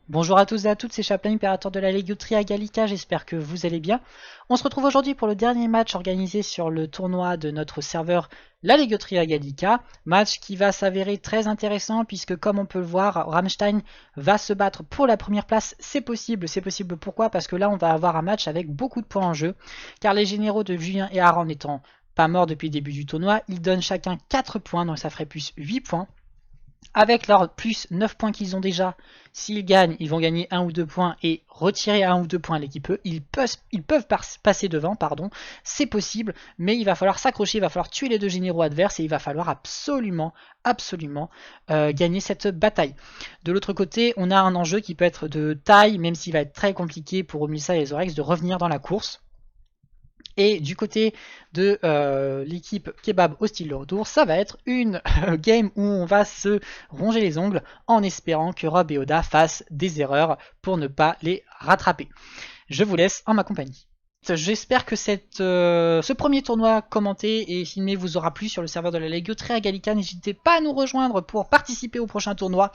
Bonjour à tous et à toutes, c'est Chaplin, impérateur de la Legutria Gallica, j'espère que vous allez bien. On se retrouve aujourd'hui pour le dernier match organisé sur le tournoi de notre serveur la Legutria Gallica, match qui va s'avérer très intéressant puisque comme on peut le voir, Rammstein va se battre pour la première place, c'est possible pourquoi? Parce que là on va avoir un match avec beaucoup de points en jeu, car les généraux de Julien et Aaron n'étant pas morts depuis le début du tournoi, ils donnent chacun 4 points, donc ça ferait plus 8 points. Avec leurs plus 9 points qu'ils ont déjà, s'ils gagnent, ils vont gagner 1 ou 2 points et retirer 1 ou 2 points à l'équipe E. Ils peuvent passer devant, pardon, c'est possible, mais il va falloir s'accrocher, il va falloir tuer les deux généraux adverses et il va falloir absolument gagner cette bataille. De l'autre côté, on a un enjeu qui peut être de taille, même s'il va être très compliqué pour Omilsa et les Orex de revenir dans la course. Et du côté de l'équipe Kebab au style de retour, ça va être une game où on va se ronger les ongles en espérant que Rob et Oda fassent des erreurs pour ne pas les rattraper. Je vous laisse en ma compagnie. J'espère que ce premier tournoi commenté et filmé vous aura plu sur le serveur de la Legutria Gallica. N'hésitez pas à nous rejoindre pour participer au prochain tournoi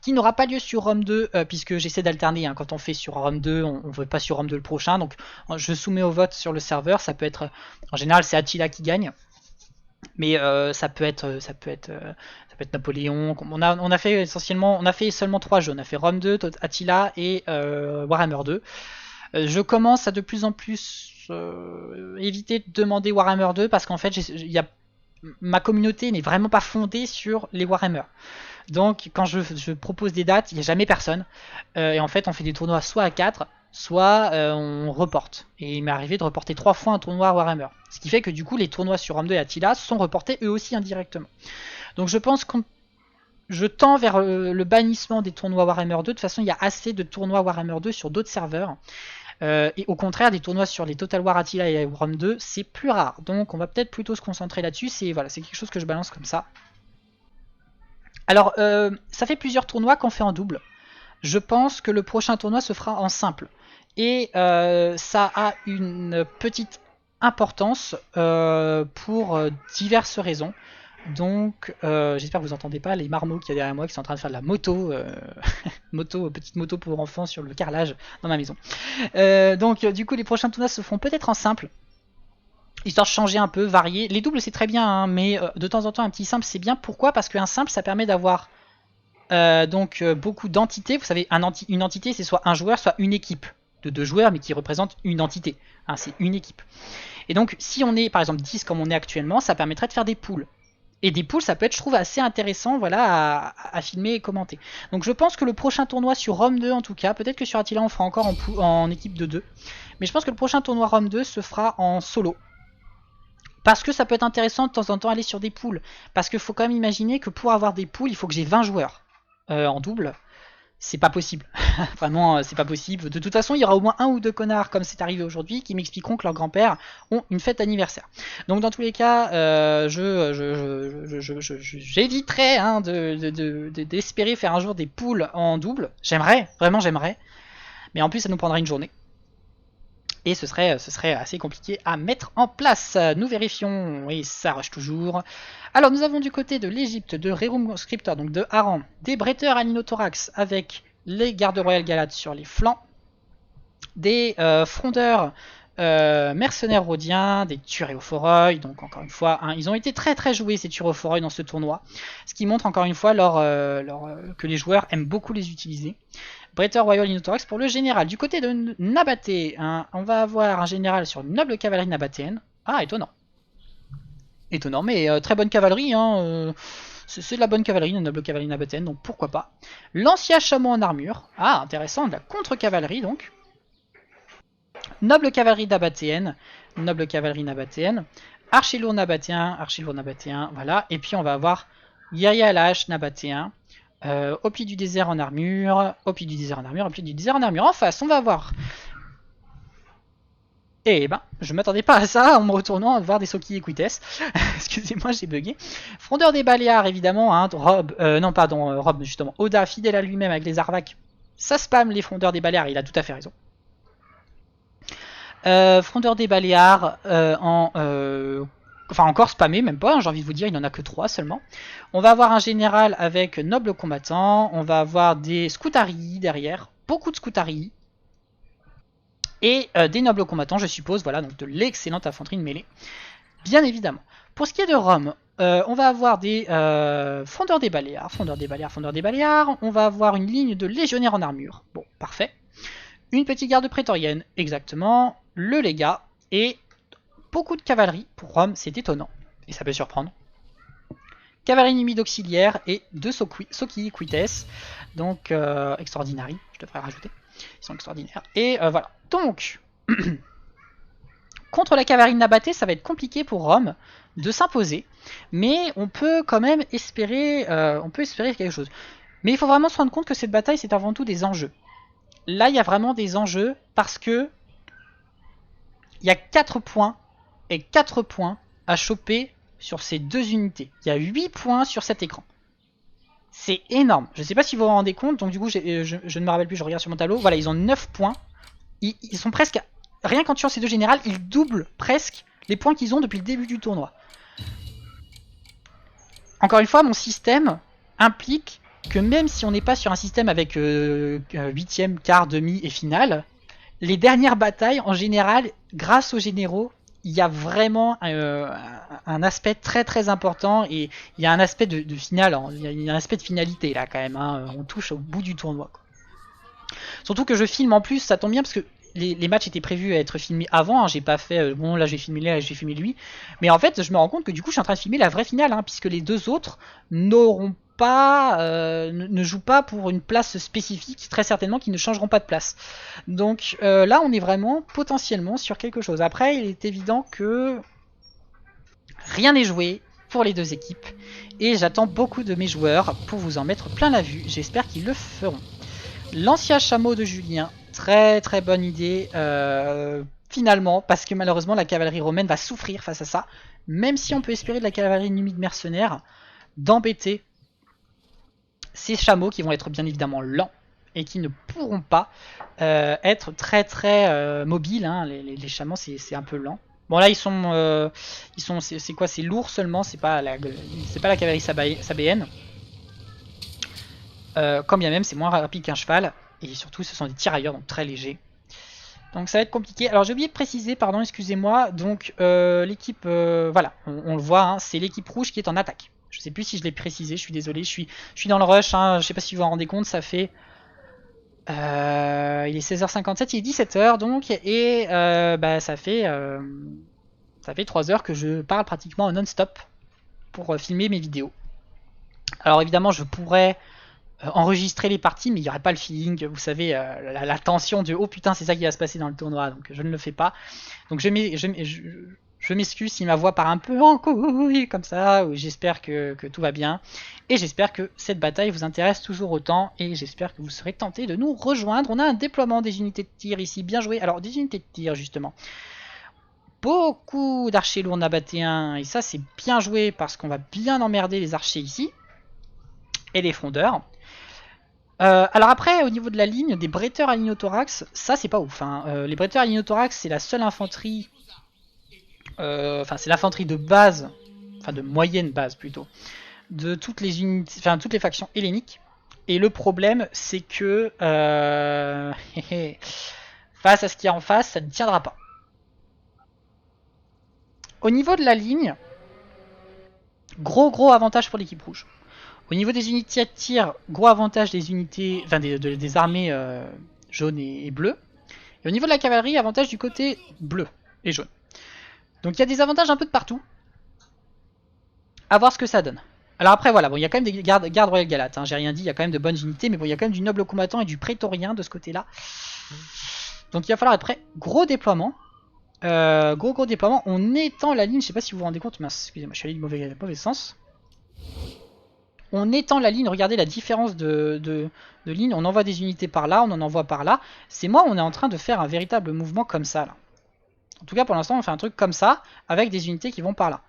qui n'aura pas lieu sur Rome 2 puisque j'essaie d'alterner. Quand on fait sur Rome 2, on ne veut pas sur Rome 2 le prochain. Donc je soumets au vote sur le serveur. Ça peut être, en général, c'est Attila qui gagne. Mais ça peut être Napoléon. On a fait essentiellement, on a fait seulement 3 jeux. On a fait Rome 2, Attila et Warhammer 2. Je commence à de plus en plus éviter de demander Warhammer 2 parce qu'en fait, ma communauté n'est vraiment pas fondée sur les Warhammer. Donc, quand je propose des dates, il n'y a jamais personne. Et en fait, on fait des tournois soit à 4, soit on reporte. Et il m'est arrivé de reporter 3 fois un tournoi Warhammer. Ce qui fait que du coup, les tournois sur Rome 2 et Attila sont reportés eux aussi indirectement. Donc, je pense que je tends vers le bannissement des tournois Warhammer 2. De toute façon, il y a assez de tournois Warhammer 2 sur d'autres serveurs. Et au contraire, des tournois sur les Total War Attila et Rome 2, c'est plus rare. Donc on va peut-être plutôt se concentrer là-dessus. C'est voilà, quelque chose que je balance comme ça. Alors, ça fait plusieurs tournois qu'on fait en double. Je pense que le prochain tournoi se fera en simple. Et ça a une petite importance pour diverses raisons. Donc, j'espère que vous n'entendez pas les marmots qu'il y a derrière moi qui sont en train de faire de la moto, petite moto pour enfants sur le carrelage dans ma maison. Donc, du coup, les prochains tournois se feront peut-être en simple, histoire de changer un peu, varier. Les doubles c'est très bien, hein, mais de temps en temps un petit simple c'est bien. Pourquoi? Parce qu'un simple ça permet d'avoir beaucoup d'entités. Vous savez, une entité c'est soit un joueur, soit une équipe de 2 joueurs, mais qui représente une entité. Hein, c'est une équipe. Et donc, si on est par exemple 10 comme on est actuellement, ça permettrait de faire des poules. Et des poules, ça peut être, je trouve, assez intéressant voilà, à filmer et commenter. Donc je pense que le prochain tournoi sur Rome 2, en tout cas, peut-être que sur Attila, on fera encore en équipe de 2. Mais je pense que le prochain tournoi Rome 2 se fera en solo. Parce que ça peut être intéressant de temps en temps aller sur des poules. Parce qu'il faut quand même imaginer que pour avoir des poules, il faut que j'ai 20 joueurs en double. C'est pas possible. Vraiment, c'est pas possible. De toute façon, il y aura au moins 1 ou 2 connards, comme c'est arrivé aujourd'hui, qui m'expliqueront que leurs grands-pères ont une fête d'anniversaire. Donc, dans tous les cas, j'éviterai hein, d'espérer faire un jour des poules en double. J'aimerais, vraiment j'aimerais. Mais en plus, ça nous prendra une journée. Et ce serait assez compliqué à mettre en place. Nous vérifions, oui, ça rush toujours. Alors nous avons du côté de l'Egypte, de Rerum Scriptor, donc de Haran, des bretteurs Aninothorax avec les gardes royales Galates sur les flancs, des frondeurs mercenaires rhodiens, des Turéophoroi, donc encore une fois, hein, ils ont été très joués ces Turéophoroi dans ce tournoi, ce qui montre encore une fois que les joueurs aiment beaucoup les utiliser. Bretter Royal Inothorax pour le général. Du côté de Nabaté, hein, on va avoir un général sur une noble cavalerie nabatéenne. Ah, étonnant. Étonnant, mais très bonne cavalerie. Hein, c'est de la bonne cavalerie, une noble cavalerie nabatéenne, donc pourquoi pas. L'ancien chameau en armure. Ah, intéressant, de la contre-cavalerie donc. Noble cavalerie nabatéenne. Noble cavalerie nabatéenne. Archilour nabatéen, voilà. Et puis on va avoir Yaya Lash nabatéen. Au pied du désert en armure, au pied du désert en armure, au pied du désert en armure. En face, on va voir. Eh ben, je m'attendais pas à ça en me retournant à voir des Soki Equites. Excusez-moi, j'ai bugué. Frondeur des Baléares, évidemment. Hein, Rob, justement. Oda, fidèle à lui-même avec les Arvacs. Ça spam les frondeurs des Baléares, il a tout à fait raison. Frondeur des Baléares en Enfin encore spammé, même pas, hein, j'ai envie de vous dire, il n'en a que 3 seulement. On va avoir un général avec noble combattant, on va avoir des Scutari derrière, beaucoup de Scutari. Et des nobles combattants, je suppose, voilà, donc de l'excellente infanterie de mêlée, bien évidemment. Pour ce qui est de Rome, on va avoir des fondeurs des baléares, on va avoir une ligne de légionnaires en armure, bon, parfait. Une petite garde prétorienne, exactement, le légat, et beaucoup de cavalerie. Pour Rome, c'est étonnant, et ça peut surprendre. Cavalerie ennemie d'auxiliaire et deux Soki Quites, donc extraordinary, je devrais rajouter. Ils sont extraordinaires. Et voilà. Donc, contre la cavalerie de Nabaté, ça va être compliqué pour Rome de s'imposer. Mais on peut quand même espérer, quelque chose. Mais il faut vraiment se rendre compte que cette bataille, c'est avant tout des enjeux. Là, il y a vraiment des enjeux parce que il y a 4 points et 4 points à choper sur ces deux unités. Il y a 8 points sur cet écran. C'est énorme. Je ne sais pas si vous vous rendez compte. Donc du coup, je ne me rappelle plus, je regarde sur mon tableau. Voilà, ils ont 9 points. Ils sont presque... Rien qu'en tuant ces deux générales, ils doublent presque les points qu'ils ont depuis le début du tournoi. Encore une fois, mon système implique que même si on n'est pas sur un système avec 8e, quart, demi et finale, les dernières batailles, en général, grâce aux généraux, il y a vraiment un aspect très très important et il y a un aspect de finale, il y a un aspect de finalité là quand même, hein, on touche au bout du tournoi, quoi. Surtout que je filme en plus, ça tombe bien parce que les matchs étaient prévus à être filmés avant, hein, j'ai pas fait, bon là j'ai filmé là, j'ai filmé lui, mais en fait je me rends compte que du coup je suis en train de filmer la vraie finale, hein, puisque les deux autres n'auront pas, ne jouent pas pour une place spécifique, très certainement qu'ils ne changeront pas de place. Donc là on est vraiment potentiellement sur quelque chose. Après il est évident que rien n'est joué pour les deux équipes et j'attends beaucoup de mes joueurs pour vous en mettre plein la vue, j'espère qu'ils le feront. L'ancien chameau de Julien, très très bonne idée finalement, parce que malheureusement la cavalerie romaine va souffrir face à ça, même si on peut espérer de la cavalerie ennemie de mercenaires d'embêter ces chameaux qui vont être bien évidemment lents et qui ne pourront pas être très très mobiles, hein. Les chameaux c'est un peu lent. Bon là ils sont c'est quoi, c'est lourd seulement, c'est pas la cavalerie sabéenne. Quand bien même c'est moins rapide qu'un cheval, et surtout ce sont des tirailleurs donc très légers. Donc ça va être compliqué. Alors j'ai oublié de préciser, pardon, excusez-moi, donc l'équipe, voilà, on le voit, hein, c'est l'équipe rouge qui est en attaque. Je sais plus si je l'ai précisé, je suis désolé, je suis dans le rush, hein, je sais pas si vous vous rendez compte, ça fait... il est 16h57, il est 17h donc, et bah, ça fait 3 heures que je parle pratiquement non-stop pour filmer mes vidéos. Alors évidemment je pourrais enregistrer les parties, mais il n'y aurait pas le feeling, vous savez, la tension de oh putain c'est ça qui va se passer dans le tournoi, donc je ne le fais pas. Donc je m'excuse si ma voix part un peu en couille comme ça, j'espère que tout va bien, et j'espère que cette bataille vous intéresse toujours autant, et j'espère que vous serez tentés de nous rejoindre. On a un déploiement des unités de tir ici, bien joué. Alors des unités de tir justement, beaucoup d'archers lourds nabatéens, et ça c'est bien joué parce qu'on va bien emmerder les archers ici, et les frondeurs. Alors après, au niveau de la ligne, des bretteurs alignothorax, ça c'est pas ouf, hein. Les bretteurs alignothorax, c'est la seule infanterie, enfin c'est l'infanterie de base, enfin de moyenne base plutôt, de toutes les unités, enfin toutes les factions helléniques. Et le problème, c'est que face à ce qu'il y a en face, ça ne tiendra pas. Au niveau de la ligne, gros avantage pour l'équipe rouge. Au niveau des unités de tir, gros avantage des unités, enfin des armées jaunes et bleues. Et au niveau de la cavalerie, avantage du côté bleu et jaune. Donc il y a des avantages un peu de partout. À voir ce que ça donne. Alors après voilà, bon il y a quand même des gardes royales galates, hein, j'ai rien dit, il y a quand même de bonnes unités, mais bon il y a quand même du noble combattant et du prétorien de ce côté-là. Donc il va falloir être prêt. Gros déploiement. Gros déploiement. On étend la ligne, je sais pas si vous vous rendez compte, mince, excusez-moi, je suis allé du mauvais sens. On étend la ligne, regardez la différence de ligne, on envoie des unités par là, on en envoie par là. C'est moi, on est en train de faire un véritable mouvement comme ça là. En tout cas pour l'instant on fait un truc comme ça, avec des unités qui vont par là.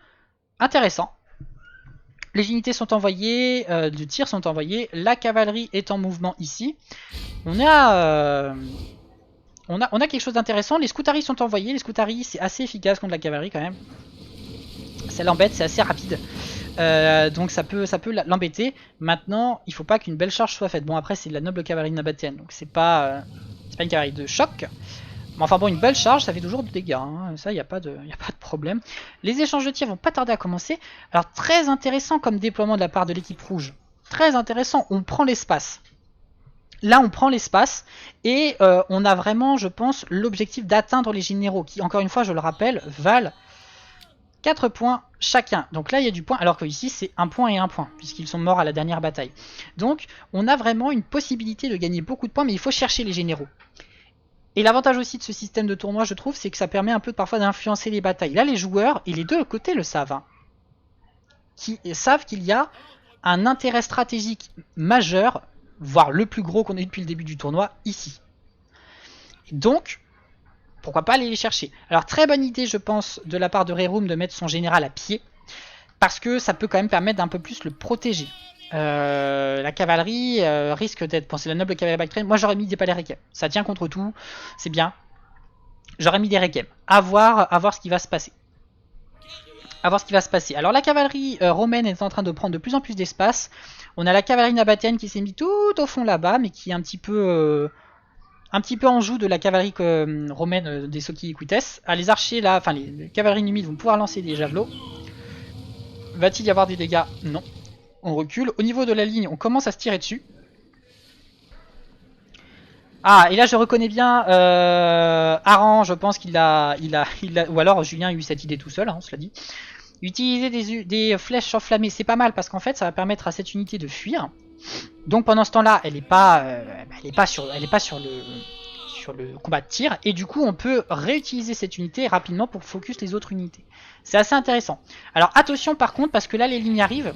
Intéressant. Les unités sont envoyées, de tir sont envoyées, la cavalerie est en mouvement ici. On a quelque chose d'intéressant, les Scutari sont envoyés, les Scutari c'est assez efficace contre la cavalerie quand même. Ça l'embête, c'est assez rapide. Donc ça peut l'embêter. Maintenant, il faut pas qu'une belle charge soit faite. Bon, après, c'est de la noble cavalerie nabatéenne, donc c'est pas une cavalerie de choc. Mais enfin bon, une belle charge, ça fait toujours de dégâts. Hein. Ça, il n'y a pas de problème. Les échanges de tirs vont pas tarder à commencer. Alors, très intéressant comme déploiement de la part de l'équipe rouge. Très intéressant, on prend l'espace. Là, on prend l'espace et on a vraiment, je pense, l'objectif d'atteindre les généraux qui, encore une fois, je le rappelle, valent 4 points chacun. Donc là, il y a du point, alors que ici, c'est 1 point et 1 point, puisqu'ils sont morts à la dernière bataille. Donc, on a vraiment une possibilité de gagner beaucoup de points, mais il faut chercher les généraux. Et l'avantage aussi de ce système de tournoi, je trouve, c'est que ça permet un peu parfois d'influencer les batailles. Là, les joueurs, et les deux côtés le savent, hein, qui savent qu'il y a un intérêt stratégique majeur, voire le plus gros qu'on ait depuis le début du tournoi, ici. Donc, pourquoi pas aller les chercher. Alors, très bonne idée, je pense, de la part de Rerum de mettre son général à pied, parce que ça peut quand même permettre d'un peu plus le protéger. La cavalerie risque d'être... Bon, c'est la noble cavalerie bactrienne. Moi, j'aurais mis des palais requiem. Ça tient contre tout, c'est bien. J'aurais mis des requiem. À voir ce qui va se passer. Alors, la cavalerie romaine est en train de prendre de plus en plus d'espace. On a la cavalerie nabatéenne qui s'est mise tout au fond là-bas, mais qui est un petit peu en joue de la cavalerie romaine des Soki Equites. Ah, les archers là, enfin les cavaleries numides vont pouvoir lancer des javelots. Va-t-il y avoir des dégâts? Non. On recule. Au niveau de la ligne, on commence à se tirer dessus. Ah, et là je reconnais bien Aran, je pense qu'il a... Ou alors Julien a eu cette idée tout seul, hein, cela dit. Utiliser des flèches enflammées, c'est pas mal parce qu'en fait ça va permettre à cette unité de fuir. Donc pendant ce temps-là, elle n'est pas sur le combat de tir, et du coup on peut réutiliser cette unité rapidement pour focus les autres unités. C'est assez intéressant. Alors attention par contre, parce que là les lignes arrivent,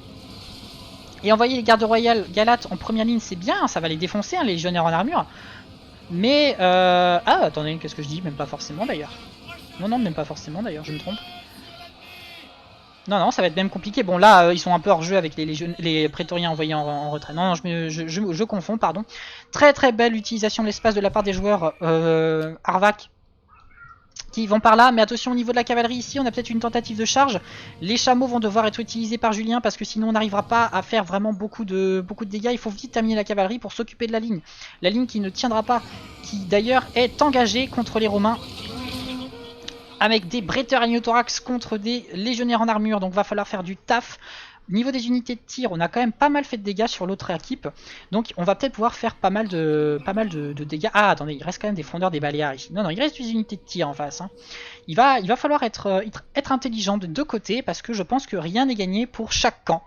et envoyer les gardes royales galates en première ligne c'est bien, ça va les défoncer, hein, les légionnaires en armure. Mais ah attendez, qu'est-ce que je dis? Même pas forcément d'ailleurs. Non, même pas forcément d'ailleurs, je me trompe. Non, ça va être même compliqué. Bon, là, ils sont un peu hors jeu avec les prétoriens envoyés en retrait. Non, je confonds, pardon. Très très belle utilisation de l'espace de la part des joueurs Arvak qui vont par là. Mais attention, au niveau de la cavalerie, ici, on a peut-être une tentative de charge. Les chameaux vont devoir être utilisés par Julien parce que sinon on n'arrivera pas à faire vraiment beaucoup de dégâts. Il faut vite terminer la cavalerie pour s'occuper de la ligne. La ligne qui ne tiendra pas, qui d'ailleurs est engagée contre les Romains, avec des bretteurs agnothorax contre des légionnaires en armure, donc va falloir faire du taf. Au niveau des unités de tir, on a quand même pas mal fait de dégâts sur l'autre équipe, donc on va peut-être pouvoir faire pas mal de dégâts. Ah attendez, il reste quand même des frondeurs des baléares ici. Non, il reste des unités de tir en face. Hein. Il va falloir être intelligent de deux côtés, parce que je pense que rien n'est gagné pour chaque camp.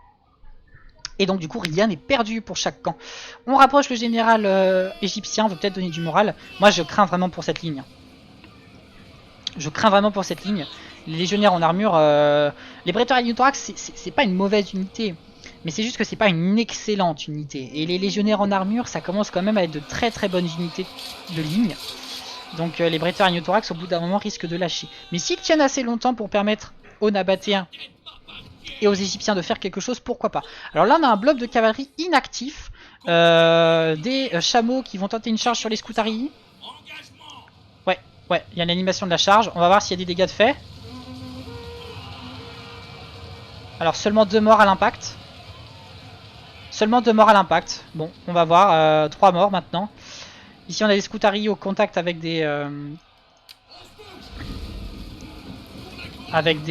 Et donc du coup rien n'est perdu pour chaque camp. On rapproche le général égyptien, on veut peut-être donner du moral. Moi je crains vraiment pour cette ligne. Les légionnaires en armure, les bretteurs agnothorax, c'est pas une mauvaise unité, mais c'est juste que c'est pas une excellente unité. Et les légionnaires en armure, ça commence quand même à être de très très bonnes unités de ligne. Donc les bretteurs agnothorax, au bout d'un moment, risquent de lâcher. Mais s'ils tiennent assez longtemps pour permettre aux Nabatéens et aux Égyptiens de faire quelque chose, pourquoi pas. Alors là, on a un bloc de cavalerie inactif, des chameaux qui vont tenter une charge sur les Scutari. Ouais, il y a l'animation de la charge. On va voir s'il y a des dégâts de fait. Alors, seulement 2 morts à l'impact. Bon, on va voir. 3 morts maintenant. Ici, on a des Scutari au contact avec des... avec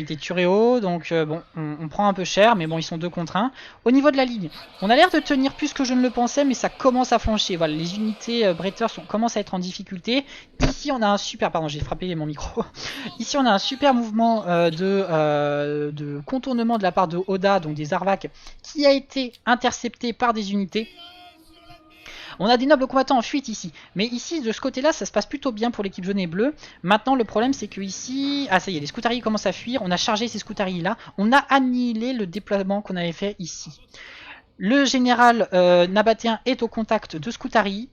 des Turéos, donc bon, on prend un peu cher, mais bon, ils sont 2 contre 1. Au niveau de la ligne, on a l'air de tenir plus que je ne le pensais, mais ça commence à flancher. Voilà, les unités bretteurs commencent à être en difficulté. Ici, on a un super... Pardon, j'ai frappé mon micro. Ici, on a un super mouvement de contournement de la part de Oda, donc des Arvak, qui a été intercepté par des unités. On a des nobles combattants en fuite ici. Mais ici, de ce côté-là, ça se passe plutôt bien pour l'équipe jaune et bleue. Maintenant, le problème, c'est que ici... Ah, ça y est, les Scutari commencent à fuir. On a chargé ces Scutari-là. On a annihilé le déploiement qu'on avait fait ici. Le général nabatéen est au contact de Scutari.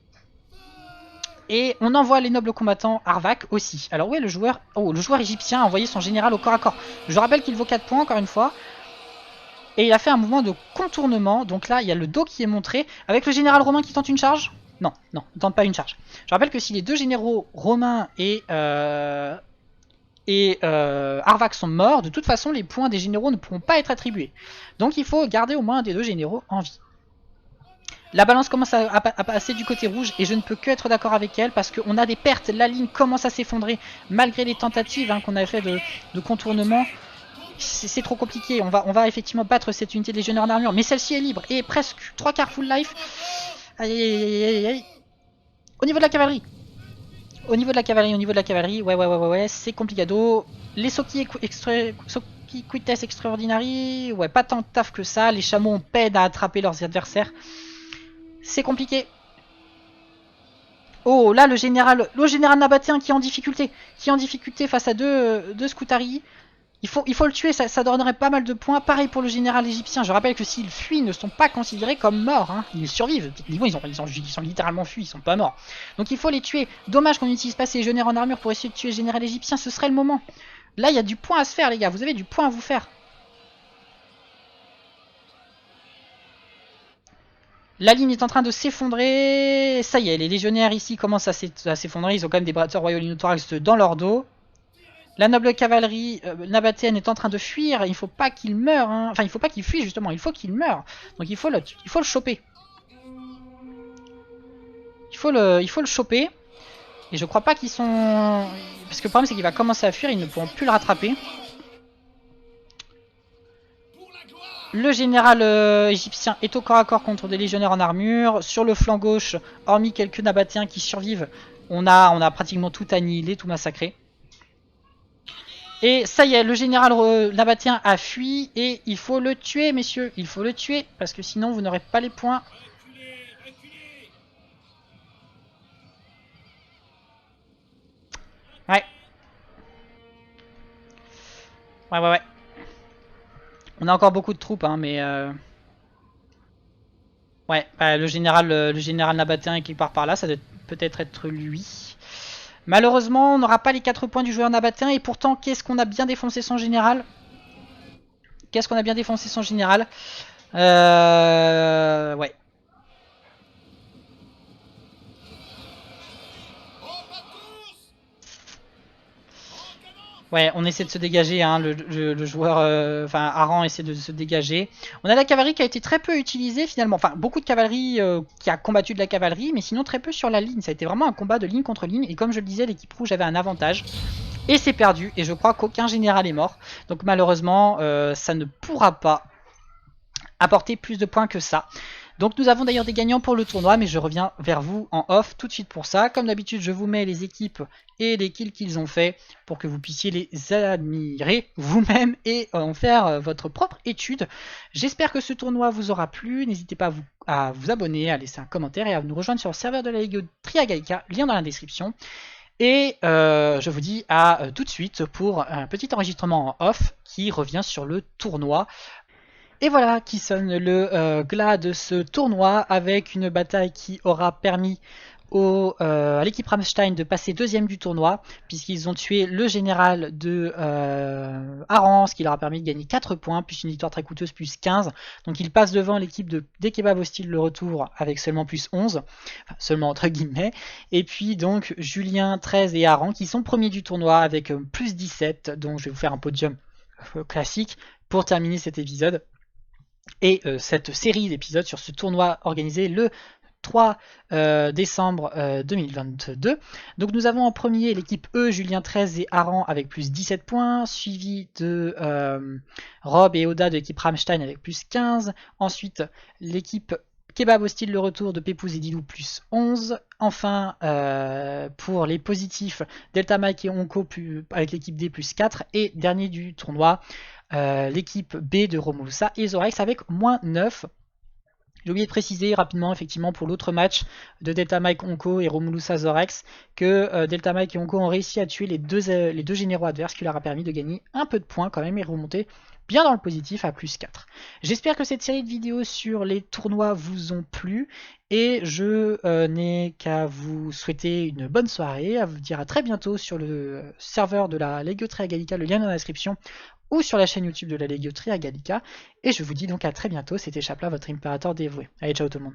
Et on envoie les nobles combattants Arvak aussi. Alors, où est le joueur? Oh, le joueur égyptien a envoyé son général au corps à corps. Je rappelle qu'il vaut 4 points, encore une fois. Et il a fait un mouvement de contournement. Donc là, il y a le dos qui est montré. Avec le général romain qui tente une charge. Non, il ne tente pas une charge. Je rappelle que si les deux généraux romains et et Arvak sont morts, de toute façon les points des généraux ne pourront pas être attribués. Donc il faut garder au moins un des deux généraux en vie. La balance commence à passer du côté rouge et je ne peux que être d'accord avec elle parce qu'on a des pertes. La ligne commence à s'effondrer malgré les tentatives qu'on avait fait de contournement. C'est trop compliqué. On va effectivement battre cette unité de légionnaires en armure, mais celle-ci est libre et presque 3 quarts full life. Aïe aïe aïe aïe aïe. Au niveau de la cavalerie. Au niveau de la cavalerie, ouais, c'est complicado. Les Soki Quittess Extraordinary, ouais, pas tant de taf que ça. Les chameaux ont peine à attraper leurs adversaires. C'est compliqué. Oh, là, le général nabatéen qui est en difficulté. Face à deux Scutari. Il faut le tuer, ça donnerait pas mal de points. Pareil pour le général égyptien. Je rappelle que s'ils fuient, ils ne sont pas considérés comme morts. Hein. Ils survivent. Techniquement, ils sont littéralement fuis, ils sont pas morts. Donc il faut les tuer. Dommage qu'on n'utilise pas ces légionnaires en armure pour essayer de tuer le général égyptien. Ce serait le moment. Là, il y a du point à se faire, les gars. Vous avez du point à vous faire. La ligne est en train de s'effondrer. Ça y est, les légionnaires ici commencent à s'effondrer. Ils ont quand même des brateurs royaux linothorax dans leur dos. La noble cavalerie nabatéenne est en train de fuir. Il ne faut pas qu'il meure. Hein. Enfin, il ne faut pas qu'il fuit justement. Il faut qu'il meure. Donc il faut le choper. Il faut le choper. Et je crois pas qu'ils sont... Parce que le problème c'est qu'il va commencer à fuir. Ils ne pourront plus le rattraper. Le général égyptien est au corps à corps contre des légionnaires en armure. Sur le flanc gauche, hormis quelques nabatéens qui survivent, on a pratiquement tout annihilé, tout massacré. Et ça y est, le général nabatéen a fui et il faut le tuer, messieurs. Il faut le tuer parce que sinon vous n'aurez pas les points. Ouais. Ouais. On a encore beaucoup de troupes, hein, mais... Ouais, le général nabatéen qui part par là, ça doit peut-être être lui. Malheureusement, on n'aura pas les 4 points du joueur nabatéen. Et pourtant, qu'est-ce qu'on a bien défoncé son général? Ouais. Ouais, on essaie de se dégager, hein, le joueur, enfin Aran essaie de se dégager. On a la cavalerie qui a été très peu utilisée finalement, enfin beaucoup de cavalerie qui a combattu de la cavalerie, mais sinon très peu sur la ligne. Ça a été vraiment un combat de ligne contre ligne, et comme je le disais, l'équipe rouge avait un avantage. Et c'est perdu, et je crois qu'aucun général est mort. Donc malheureusement, ça ne pourra pas apporter plus de points que ça. Donc nous avons d'ailleurs des gagnants pour le tournoi, mais je reviens vers vous en off tout de suite pour ça. Comme d'habitude, je vous mets les équipes et les kills qu'ils ont fait pour que vous puissiez les admirer vous-même et en faire votre propre étude. J'espère que ce tournoi vous aura plu. N'hésitez pas à vous abonner, à laisser un commentaire et à nous rejoindre sur le serveur de la Légio-Tria Gallica, lien dans la description. Et je vous dis à tout de suite pour un petit enregistrement en off qui revient sur le tournoi. Et voilà qui sonne le glas de ce tournoi avec une bataille qui aura permis à l'équipe Rammstein de passer deuxième du tournoi puisqu'ils ont tué le général de Aran, ce qui leur a permis de gagner 4 points plus une victoire très coûteuse plus 15. Donc ils passent devant l'équipe des kebabs hostiles le retour avec seulement plus 11, enfin, seulement entre guillemets. Et puis donc Julien 13 et Aran qui sont premiers du tournoi avec plus 17, donc je vais vous faire un podium classique pour terminer cet épisode. Et cette série d'épisodes sur ce tournoi organisé le 3 décembre 2022. Donc nous avons en premier l'équipe E, Julien 13 et Aran avec plus 17 points, suivi de Rob et Oda de l'équipe Rammstein avec plus 15. Ensuite l'équipe Kebab hostile le retour de Pépouze et Dilou plus 11. Enfin pour les positifs, Delta Mike et Onko avec l'équipe D plus 4. Et dernier du tournoi, l'équipe B de Romulusa et Zorex avec moins 9. J'ai oublié de préciser rapidement, effectivement, pour l'autre match de Delta Mike Onko et Romulusa Zorex, que Delta Mike et Onko ont réussi à tuer les deux généraux adverses, qui leur a permis de gagner un peu de points quand même et remonter bien dans le positif à plus 4. J'espère que cette série de vidéos sur les tournois vous ont plu, et je n'ai qu'à vous souhaiter une bonne soirée, à vous dire à très bientôt sur le serveur de la Légio-Tria Gallica, le lien dans la description, ou sur la chaîne YouTube de la Légio-Tria Gallica. Et je vous dis donc à très bientôt, c'était Chapla, votre impérateur dévoué. Allez, ciao tout le monde.